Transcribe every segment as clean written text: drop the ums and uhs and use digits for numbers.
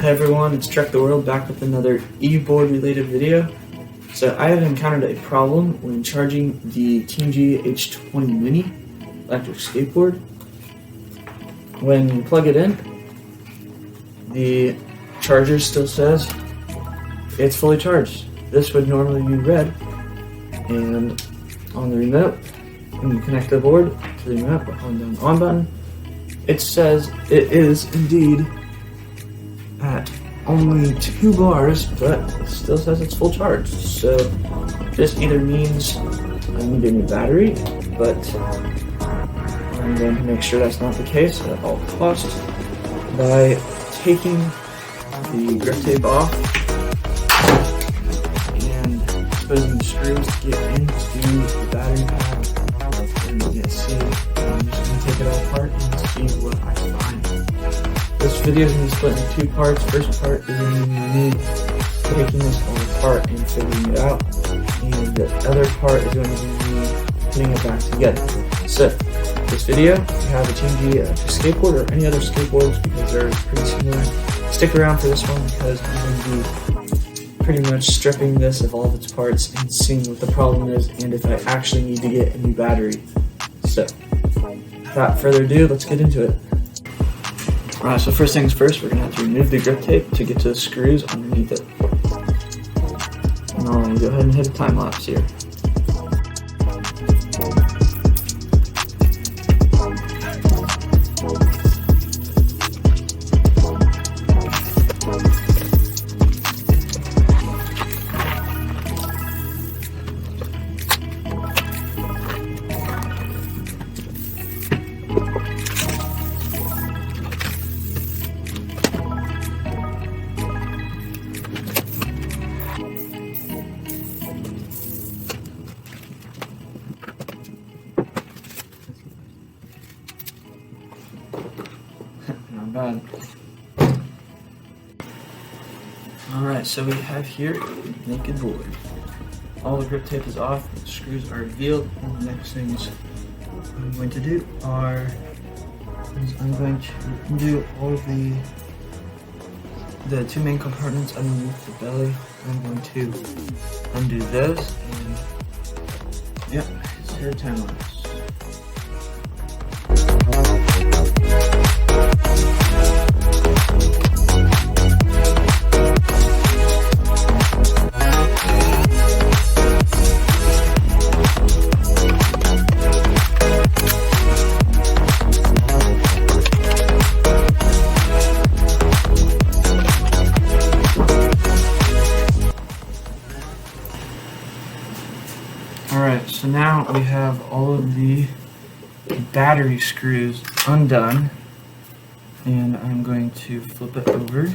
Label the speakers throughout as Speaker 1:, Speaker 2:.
Speaker 1: Hi everyone, it's Trek the World back with another e-board related video. So I have encountered a problem when charging the teamgee H20 Mini electric skateboard. When you plug it in, the charger still says it's fully charged. This would normally be red, and on the remote, when you connect the board to the remote by holding down the on button, it says it is indeed at only 2 bars, but it still says it's full charge. So this either means I need a new battery, but I'm going to make sure that's not the case at all costs by taking the grip tape off and exposing the screws to get into the battery pack. And you can see, I'm just going to take it all apart and see what I find. This video is going to be split into 2 parts. First part is going to be me taking this all apart and figuring it out, and the other part is going to be me putting it back together. So, this video, if you have a teamgee skateboard or any other skateboards, because they're pretty similar, stick around for this one because I'm going to be pretty much stripping this of all of its parts and seeing what the problem is and if I actually need to get a new battery. So, without further ado, let's get into it. Alright, so first things first, we're going to have to remove the grip tape to get to the screws underneath it. And I'm going to go ahead and hit a time lapse here. Not bad. Alright, so we have here a naked board. All the grip tape is off, the screws are revealed, and the next things I'm going to do are I'm going to undo all of the 2 main compartments underneath the belly. I'm going to undo those, and yep, it's here 10 lapse. Alright, so now we have all of the battery screws undone, and I'm going to flip it over.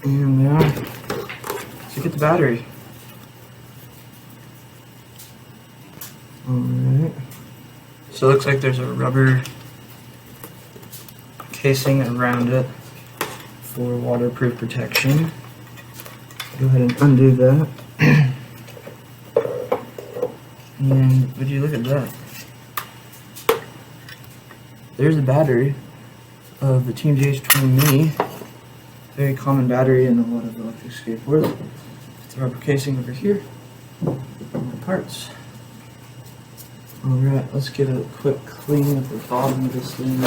Speaker 1: And now, let's get the battery. Alright, so it looks like there's a rubber casing around it for waterproof protection. Go ahead and undo that. And would you look at that? There's a battery of the teamgee H20 Mini. Very common battery in a lot of electric skateboards. It's a rubber casing over here. And the parts. Alright, let's give it a quick clean of the bottom of this thing.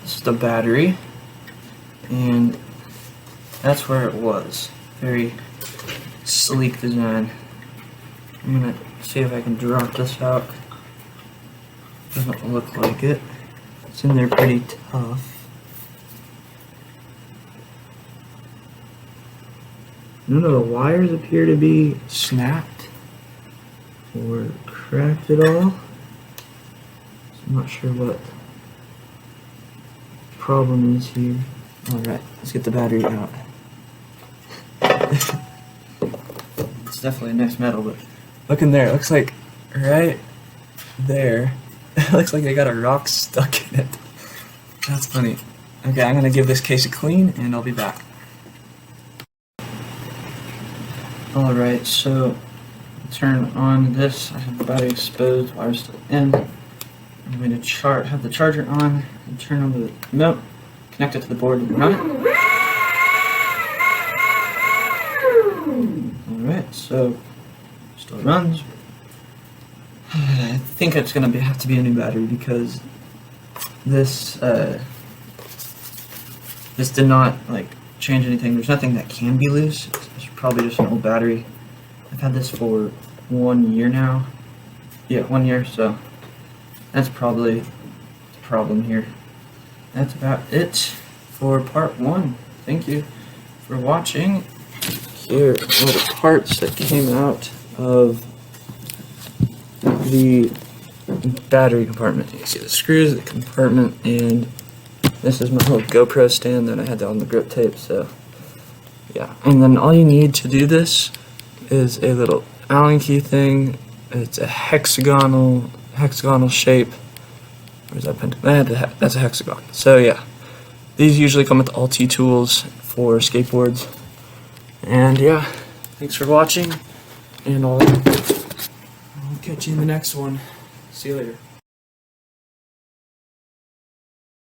Speaker 1: This is the battery, and that's where it was. Very sleek design. I'm gonna see if I can drop this out. Doesn't look like it. It's in there pretty tough. None of the wires appear to be snapped or cracked at all. So I'm not sure what problem is here. Alright, let's get the battery out. It's definitely a nice metal, but look in there, it looks like right there, it looks like they got a rock stuck in it. That's funny. Okay, I'm gonna give this case a clean and I'll be back. Alright, so turn on this. I have the battery exposed, wires still in. I'm going to have the charger on and turn on the remote, connect it to the board and run it. Alright, so still runs. I think it's going to have to be a new battery because this this did not like change anything. There's nothing that can be loose. It's probably just an old battery. I've had this for 1 year now. Yeah, 1 year, so that's probably the problem here. That's about it for part 1. Thank you for watching. Here are the parts that came out of the battery compartment. You see the screws, the compartment, and this is my little GoPro stand that I had on the grip tape. So yeah, and then all you need to do this is a little Allen key thing. It's a hexagonal shape. Where's that pen? That's a hexagon. So yeah, these usually come with all T-tools for skateboards. And yeah, thanks for watching, and I'll catch you in the next one. See you later.